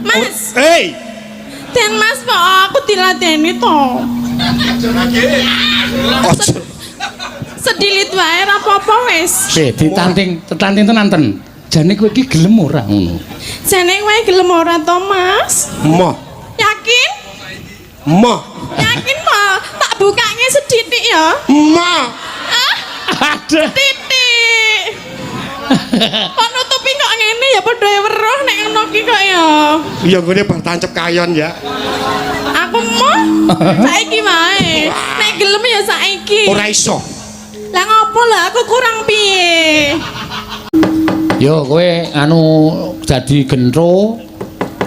Mas. Hei. Den Mas kok aku diladeni to. Ojo. Sedilit wae ra apa-apa wis. Ditanting tenan ten. Jane kowe iki gelem ora ngono. Jane kowe gelem ora to, Mas? Moh. Yakin? Moh. Yakin mah tak bukanya seditik ya. Moh. Ah, Aduh. titik. Kok nutupi kok ngene ya padha weruh nek ngono ki kok ya. Ya ngene bar tancep kayon ya. Aku mau saiki wae. Nek gelem ya saiki. Ora iso. Lah ngopo lah aku kurang piye? Yo kowe anu jadi gentro.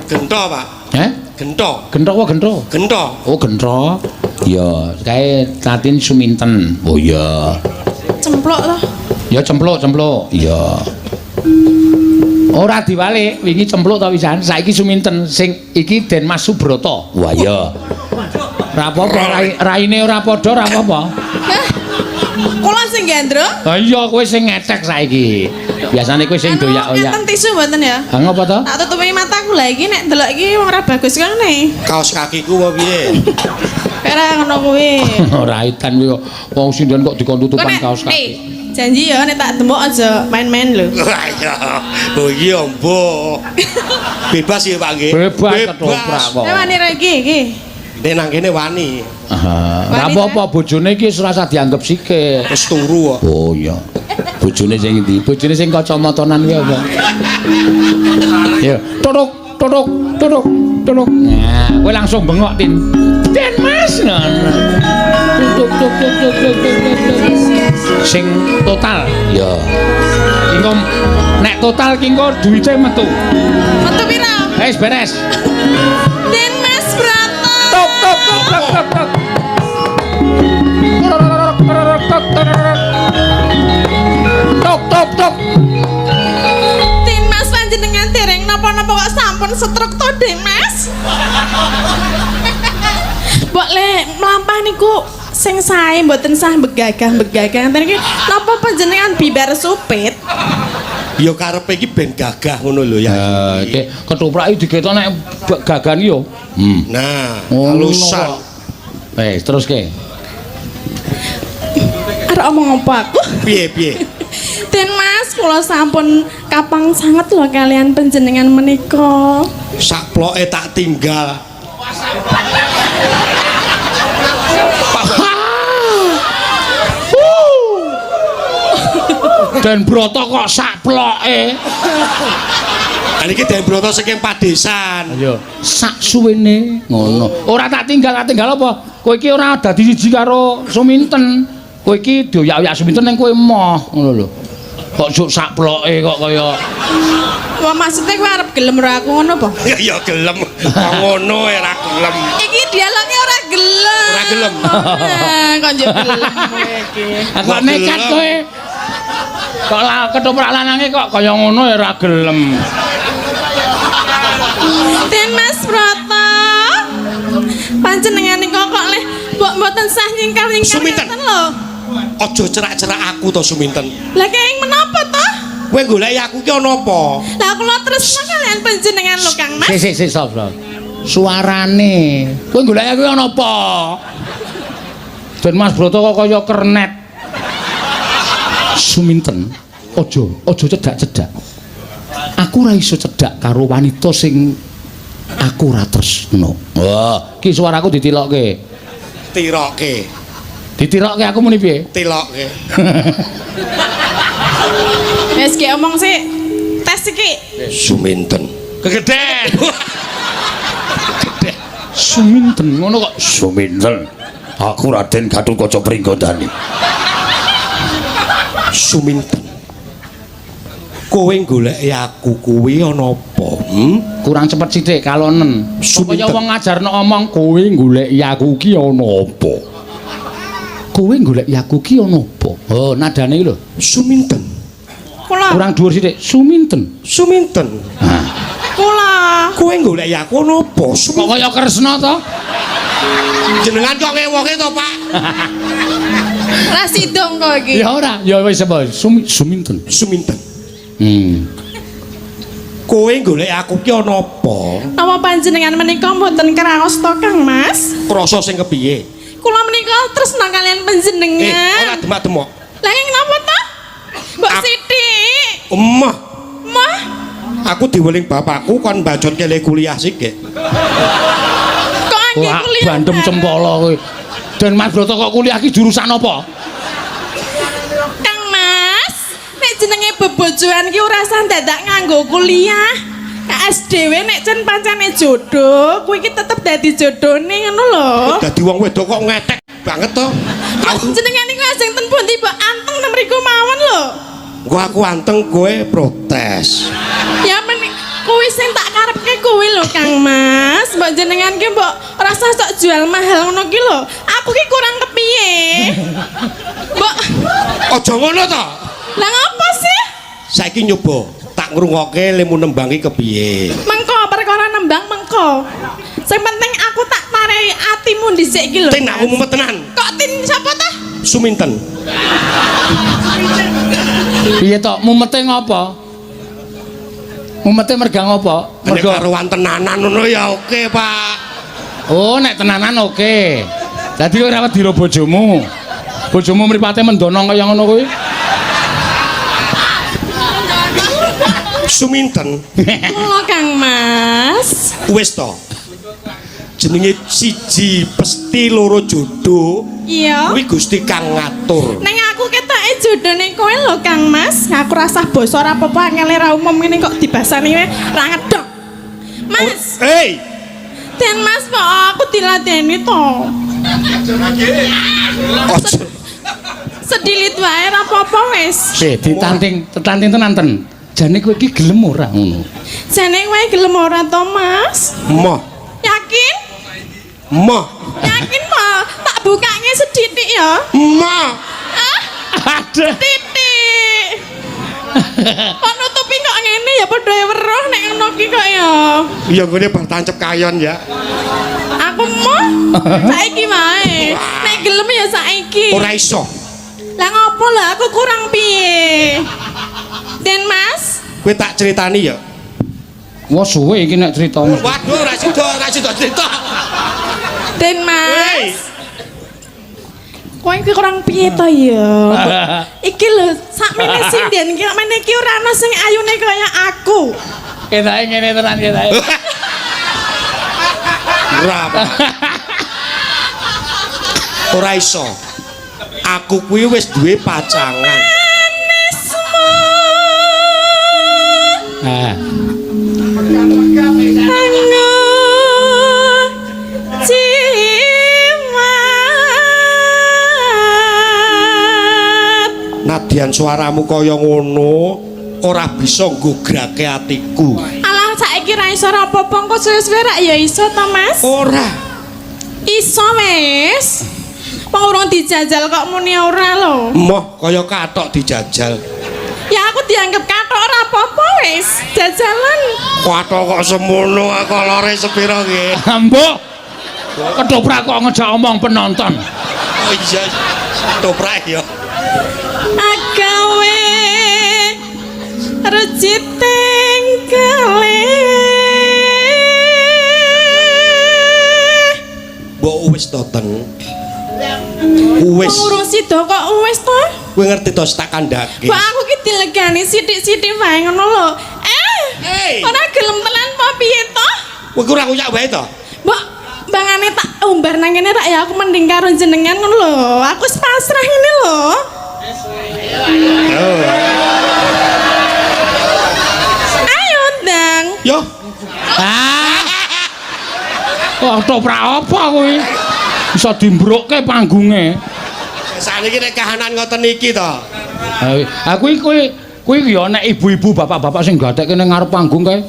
Gento, Pak. Heh? Gento. Gentro apa gentro? Gento. Oh gentro. Ya, kae Latin Suminten. Oh iya. Cemplok toh. Ya cempluk. Iya. Ora diwalik, wingi cempluk ta wisan. Saiki Suminten, sing iki Den Mas Subroto. Wah iya. Ora apa-apa, raine ora padha, ora apa-apa. Hah? Kula sing gendro? Ha iya kowe sing ngetek saiki. Biasane kowe sing doyak-oyak. Enten tisu mboten ya? Ha ngopo to? Tak tutupi mataku lah iki nek delok iki wong ora bagus kan nih. Kaos kakiku apa piye? Kira ngono kuwi. Ora edan kowe wong sindian kok dikon tutupan kaos kaki. Janji ya nek tak demok aja main-main lho. Wah iya. Oh iya, Mbok. Bebas ya, Pak nggih. Bebas ketoprak kok. Wani ra iki. Nek nang kene wani. Ora apa-apa bojone iki wis ora usah dianggep sikik. Wis turu kok. Oh iya. Bojone sing ndi? Bojone sing kacamatanan kuwi apa? Ya, tutuk. Nah, kowe langsung bengok Tin. Den Mas ngono. Tuk. Sing total. Ya. Engko nek total ki engko duwite metu. Metu pira? Wis beres. Den Mas Broto. Tuk. Tuk. Den Mas panjenengan dereng napa-napa kok sampun setruk to, Den Mas? Mbok le mlampah niku sing sae mboten sah begagah. Enten iki napa panjenengan bibar supit? Ya karepe iki ben gagah ngono lho ya. Iki ketoprak iki diketok nek gagan yo. Nah, Ngono halusan. kok. Wis teruske. Arep omong apa aku? Piye? Den Mas, kula sampun kapang sanget lho kalian panjenengan menika. Sak ploke tak tinggal. Dan Broto kok sak ploke. Kan iki Den Broto saking padesan. Ayo, sak suwene ngono. Ora tak tinggal apa? Kowe iki ora dadi siji karo Suminten. Kowe iki dioyak-oyak Suminten ning kowe moh ngono lho. Kok juk sak ploke kok kaya Wah, maksudnya kowe arep gelem ora aku ngono apa? Ya gelem. Ngono ora gelem. Iki dialognya ora gelem. Ora gelem. Kok njuk gelem kowe iki. kok nekat kowe. Kok ketoprak lanange kok kaya ngono ya ora gelem. Den Mas Broto. Panjenengan niku kok leh mboten sah nyingkar-nyingkar Suminten. ngeten lho. Aja cerak-cerak aku to Suminten. Lah kenging menapa to? Kowe goleki aku ki ana apa? Lah kula tresna kalian panjenengan lho Kang Mas. Sik, stop. Suarane. Kowe golek aku ana apa? Den Mas Broto kok kaya kernet. Suminten, aja cedak-cedak. Aku ora iso cedak karo wanita sing aku ora tresno. Wah, iki suaraku ditilokke. Ditirokke aku muni piye? Tilokke. Wes ki omong sik. Tes iki. Suminten. Kegeden. Suminten ngono kok. Suminten, aku Raden Gatotkaca Pringgondani. Suminten. Kowe goleki aku kuwi ana apa? Kurang cepet sithik kalonen. Supaya Suminten. wong ngajarno omong kowe goleki aku ki ana apa? Kowe goleki aku ki ana apa? Oh, nadane lho. Suminten. Kula. Kurang dhuwur sithik. Suminten. Suminten. Kula. Kowe goleki aku ana apa? Kok kaya Kresna to? Jenengan kok ngewoke to, Pak? Ra sidong kok iki. Ya ora, ya wis apa? Suminten. Suminten. Kowe golek aku ki ana apa? Napa panjenengan menika mboten kraos to Kang Mas? Krasa sing kepiye? Kula menika tresna kalian panjenengan. Ora demak-demok. Lah ing napa to? Mbok Ak- Siti. Emah, Mah, aku diweling bapakku kon mbajutke le kuliah sik. kok anggih Wah, kuliah. bandem cempala kowe. Den Mas Broto kok kuliah ki jurusan apa? Kang Mas, nek jenenge bebojoan ki ora usah dadak nganggo kuliah. SDW nek cen pancene jodoh, kuwi ki tetep dadi jodhone ngono lho. Dadi wong wedok kok ngetek banget to. Aku Jenengan niku ajeng ten pundi, Mbok? Anteng ten mriku mawon lho. aku anteng kowe protes. Ya men kuwi sing tak karepke kuwi lho Kang Mas. Mbok jenengan ki mbok ora usah sok jual mahal ngono ki lho. Aku ki kurang kepiye? Mbok, Aja ngono to. lah ngapa sih? Saiki nyoba tak ngrungokke lemu nembang ki kepiye. Mengko perkara nembang mengko. Sing penting aku tak tarai atimu dhisik iki lho. Tin aku Mas. mumet tenan. Kok tin sapa ta? Suminten. Piye to? Mumete ngopo? Mumete mergang apa? Nek Mergo karuan tenanan ngono ya oke, Pak. oh nek tenanan oke. Dadi ora wedi bojomu. Bojomu mripate mendono kaya ngono kuwi. Suminten. Kula Kang Mas. Wis to. Jenenge siji pesti loro jodoh. Iya. Kuwi Gusti kang ngatur. Neng aku ketoke jodone kowe lho Kang Mas. Aku rasah basa ora apa-apa angel ra umum ngene kok dibasani wae ra ngedok. Mas, Hei, Den Mas kok aku diladeni to. ojo. Sedilit wae ra apa-apa wis. Ditanting tenan ten. Jane kowe iki gelem ora ngono. Jane kowe gelem ora to Mas? Moh, Yakin? moh, Yakin mah tak bukake seditik ya. moh. Ah, Aduh. titik. Kok nutupi kok ngene ya padha weruh nek ngono ki kok ya. Ya ngene bar tancep kayon ya. Aku mau saiki wae. Nek gelem ya saiki. Ora iso. Lah ngopo lah aku kurang piye? Den Mas, Kowe tak critani ya. Wah suwe iki nek crita. Waduh, ora sida cerita. Den Hei. Mas. Kowe iki kurang piye to ya? Iki lho sakmene sinden iki mene iki ora ana sing ayune kaya aku. Ketake ngene tenan ketake. Ora apa. Ora iso. Aku kuwi wis duwe pacangan. Ah. Nadyan suaramu kaya ngono ora bisa nggugrake atiku. Alah saiki ra iso apa-apa kok suwe-suwe ra ya iso to Mas? Ora. Iso wis. Wong urung dijajal kok muni ora lho. Moh kaya katok dijajal. Ya aku dianggap katok ora apa-apa wis. Jajalan. Katok kok semono kolore sepira nggih. Mbok. Ketoprak kok ngejak omong penonton. Oh iya. Toprak ya. Agawe rejit tengkele. Mbok wis to ten. Wis. Urung sida kok wis to. Kowe ngerti to tak kandhake. Mbak aku ki dilegani sithik-sithik wae ngono lho. Hey. Ora gelem tenan apa piye to? Kowe kurang uyak wae to. Mbak bangane tak umbar nang kene rak ya aku mending karo jenengan ngono lho. Aku wis pasrah ngene lho. Ayo ndang. Yo. Ah. Kok ketoprak apa kuwi? Bisa dimbrokke panggunge. Saniki nek kahanan ngoten iki to. Aku kuwi ya nek ibu-ibu bapak-bapak sing gatekke ning ngarep panggung kae.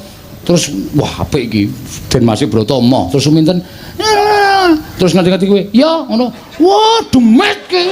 Terus wah apik iki. Den Mas Broto emoh terus minten. Terus ngerti-ngerti kuwi, ya ngono. Wah demet ki.